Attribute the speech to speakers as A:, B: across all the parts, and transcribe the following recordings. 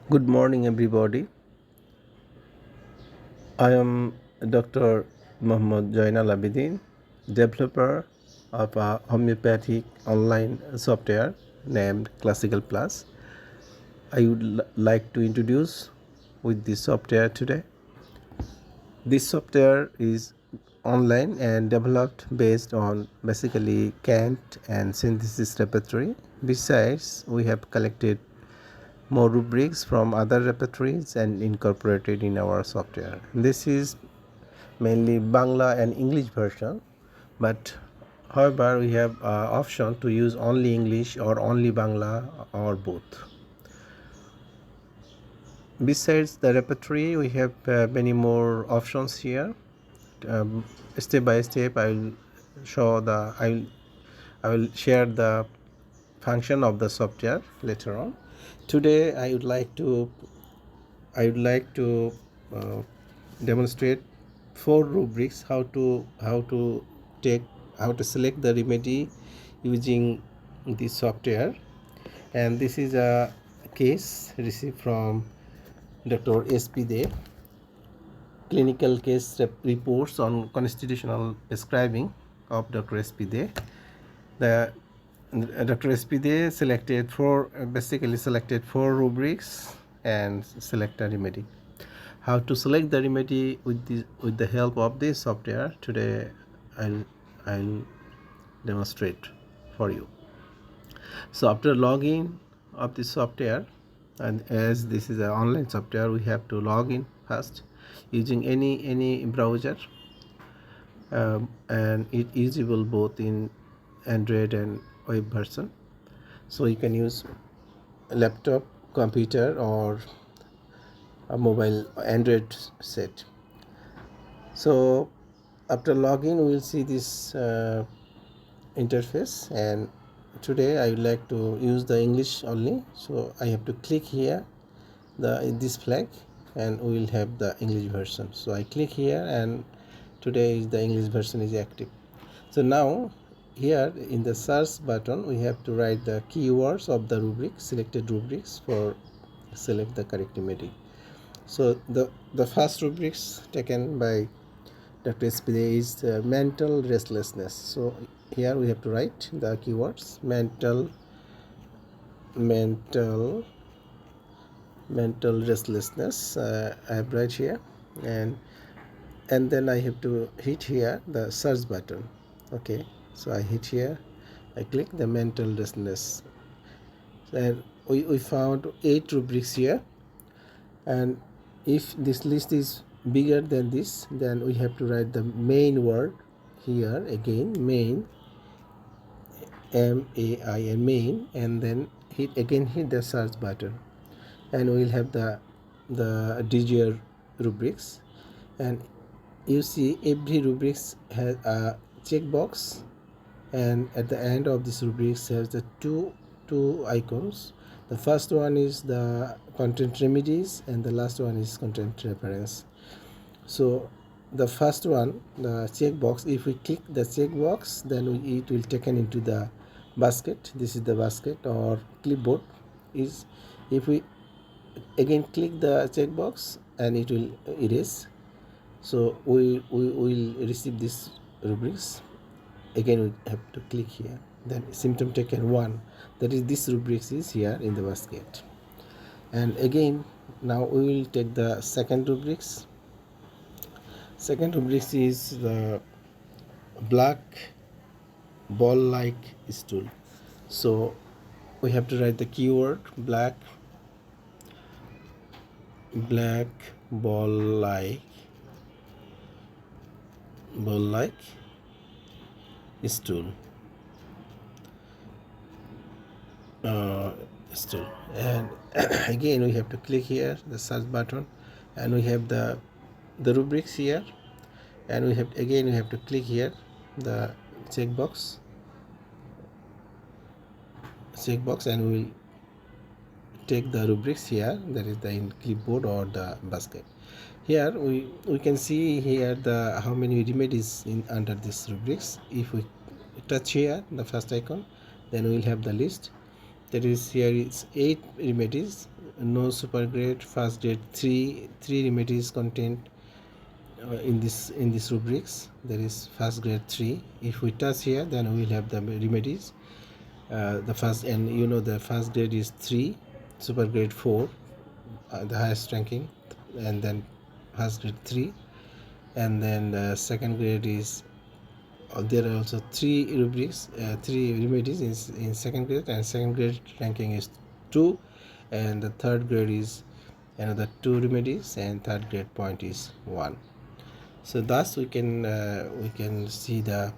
A: Good morning, everybody. I am Dr. Mohammad Jainal Abidin, developer of a homeopathic online software named Classical Plus. I would like to introduce with this software today. This software is online and developed based on basically cant and synthesis repertory. Besides, we have collected more rubrics from other repertories and incorporated in our software. This is mainly Bangla and English version, but however we have option to use only English or only Bangla or both. Besides the repertory, we have many more options here. Step by step, I will share the function of the software later on. Today, I would like to uh, demonstrate four rubrics how to select the remedy using this software, and this is a case received from Dr. SP Dey, clinical case reports on constitutional prescribing of Dr. SP Dey. The Dr. SP Dey basically selected four rubrics and select a remedy. How to select the remedy with the help of this software today I'll demonstrate for you. So after login of this software, and as this is an online software, we have to log in first using any browser, and it is usable both in Android and web version. So you can use a laptop, computer, or a mobile Android set. So after login, we will see this interface, and today I would like to use the English only. So I have to click here this flag, and we will have the English version. So I click here, and today the English version is active. So now here in the search button, we have to write the keywords of the selected rubrics for select the correct remedy. So the first rubrics taken by Dr. SP Dey is mental restlessness. So here we have to write the keywords mental restlessness. I have right here, and then I have to hit here the search button. Okay, so I hit here, I click the mental restlessness, and we found 8 rubrics here. And if this list is bigger than this, then we have to write the main word here again, main, MAIN, main, and then hit the search button, and we will have the DGR rubrics. And you see every rubrics has a checkbox, and at the end of this rubrics has the two icons. The first one is the content remedies, and the last one is content reference. So the first one, the checkbox, if we click the checkbox, then it will taken into the basket. This is the basket or clipboard. Is if we again click the checkbox, and it will erase. So we will receive this rubrics. Again we have to click here, then symptom taken 1, that is this rubrics is here in the basket. And again now we will take the second rubrics. Second rubrics is the black ball like stool. So we have to write the keyword black ball like stool. And again we have to click here the search button, and we have the rubrics here, and we have to click here the checkbox, and we will take the rubrics here, that is the in clipboard or the basket. Here we can see here the how many remedies in under this rubrics. If we touch here the first icon, then we will have the list. That is, here is 8 remedies no super grade, first grade, three remedies contained in this rubrics. There is first grade 3. If we touch here, then we will have the remedies. The first, and you know, the first grade is 3, super grade 4, the highest ranking, and then first grade 3, and then the second grade is there are also 3 rubrics, 3 remedies in second grade, and second grade ranking is 2, and the third grade is another 2 remedies, and third grade point is 1. So thus we can see the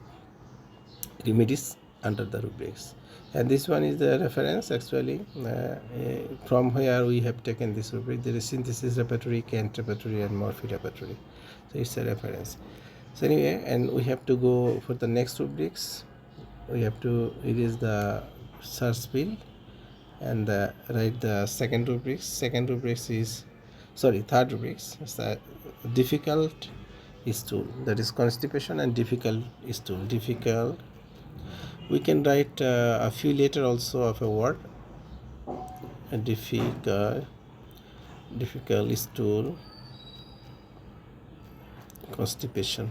A: remedies under the rubrics. And this one is the reference actually, from where we have taken this rubric. There is synthesis repertory, Kent repertory, and Morphy repertory. So it's a reference. So anyway, and we have to go for the next rubrics. We have to erase the search field and write the second rubrics. Second rubrics is, sorry, third rubrics is the difficult stool, that is constipation, and difficult stool. Difficult, we can write a few letter also of a word. A difficult stool, constipation.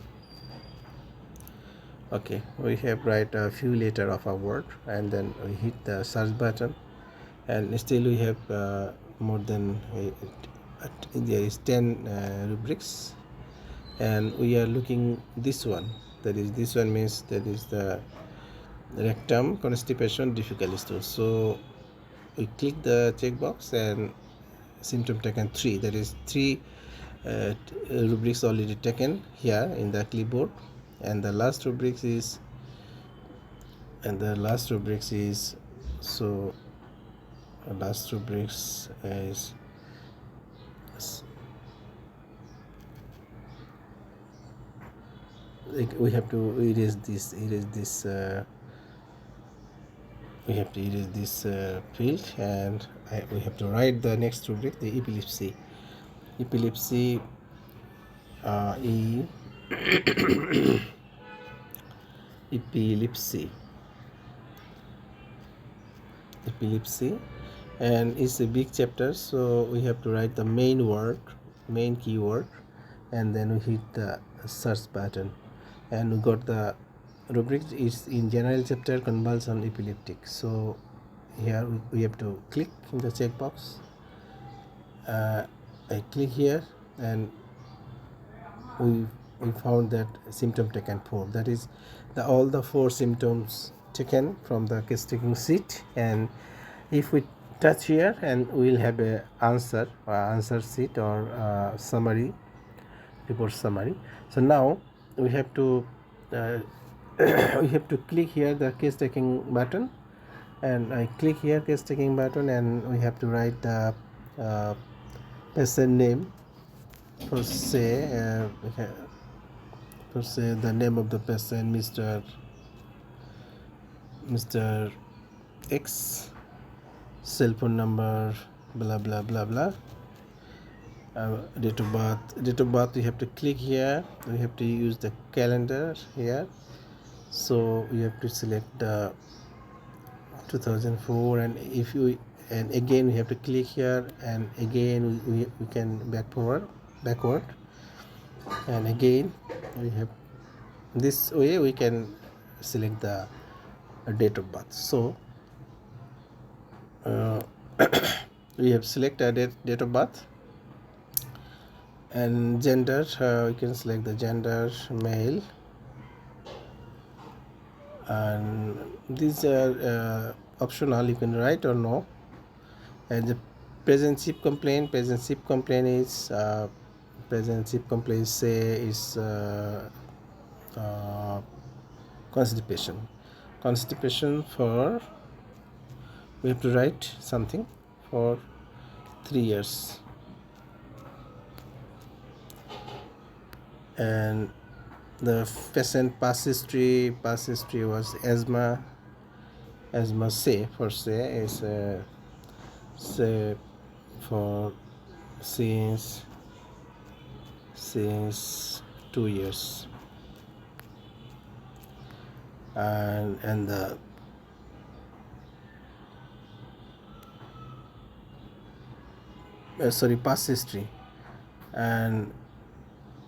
A: Okay, we have write a few letter of a word, and then we hit the search button, and still we have more than there is 10 rubrics, and we are looking this one. That is, this one means that is the rectum, constipation, difficult stool. So we click the checkbox, and symptom taken 3, that is 3 rubrics already taken here in the clipboard, and the last rubrics is so last rubrics is we have to erase this we have to erase this field, and we have to write the next rubric, the epilepsy. Epilepsy, epilepsy, and it's a big chapter, so we have to write the main keyword, and then we hit the search button, and we got the rubric is in general chapter, convulsion, epileptic. So here we have to click in the checkbox. I click here, and we found that symptom taken 4, that is all the 4 symptoms taken from the case taking sheet. And if we touch here, and we will have a answer sheet or summary, report summary. So now we have to we have to click here the case taking button, and I click here case taking button, and we have to write the patient name. For say the name of the patient, Mr. X, cell phone number, blah blah blah blah, date of birth. We have to click here, we have to use the calendar here, so we have to select the 2004, and if you, and again we have to click here, and again we can backward, and again we have this way we can select the date of birth. So we have selected date of birth, and gender, we can select the gender, male, and these are optional, you can write or no. And the present ship complaint is say is constipation for, we have to write something for 3 years. And the patient past history was asthma, say is say for since 2 years, and past history, and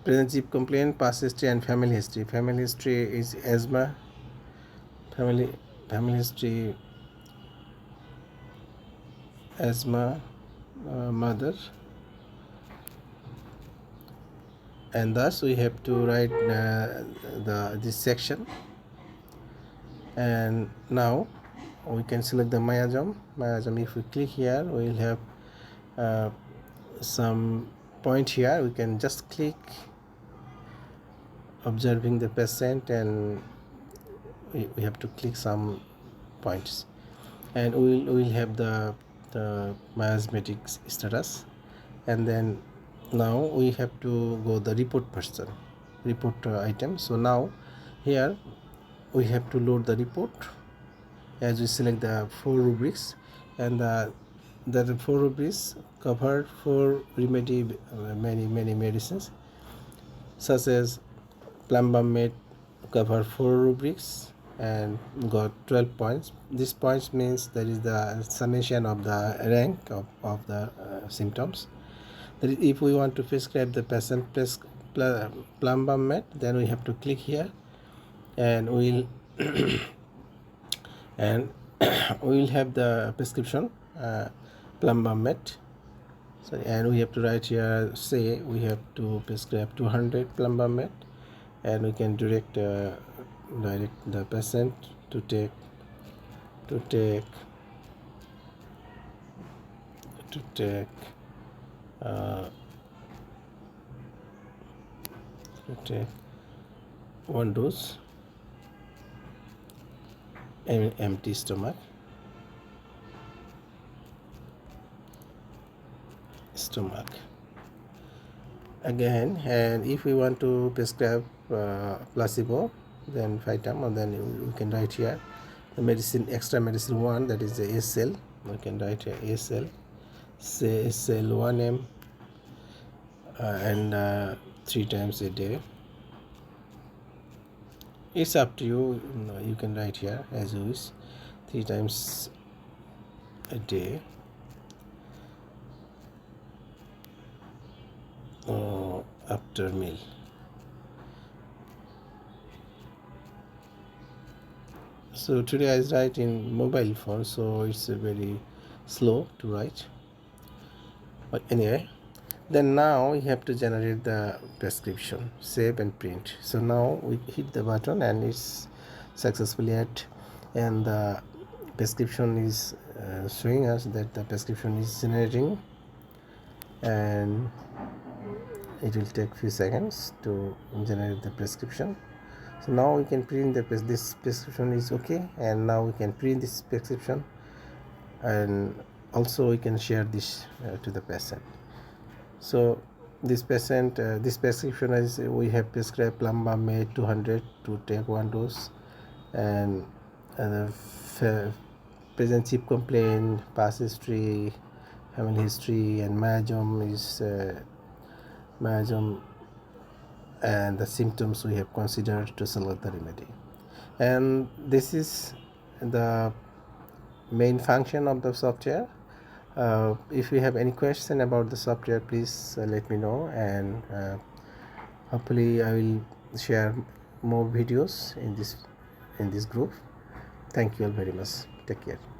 A: present chief complaint, past history, and family history. Family history is asthma. Family history, asthma, mother, and thus we have to write this section. And now we can select the miasm. If we click here, we will have some point here. We can just click observing the patient, and we have to click some points, and we will have the miasmatic status. And then now we have to go the report item. So now here we have to load the report as we select the 4 rubrics, and the 4 rubrics cover 4 many medicines, such as Plumbum cover 4 rubrics and got 12 points. This points means that is the summation of the rank of the symptoms. That is, if we want to prescribe the patient Plumbum, then we have to click here, and we'll and we will have the prescription Plumbum. Sorry, and we have to write here, say we have to prescribe 200 Plumbum, and we can direct the patient to take 1 dose in empty stomach. Again, and if we want to prescribe placebo, then item, and then we can write here the medicine, extra medicine 1, that is the SL. We can write here SL, say SL 1M, and 3 times a day. It's up to you. You can write here as you wish, 3 times a day. After meal. So today I write in mobile phone, so it's very slow to write. But anyway, then now we have to generate the prescription, save and print. So now we hit the button, and it's successfully added, and the prescription is showing us that the prescription is generating, and it will take few seconds to generate the prescription. So now we can print this prescription is okay, and now we can print this prescription, and also we can share this to the patient. So this prescription is, we have prescribed Plumbum 200 to take 1 dose, and present chief complaint, past history, family history, and miasm is and the symptoms we have considered to select the remedy. And this is the main function of the software. If you have any question about the software, please let me know, and hopefully I will share more videos in this group. Thank you all very much. Take care.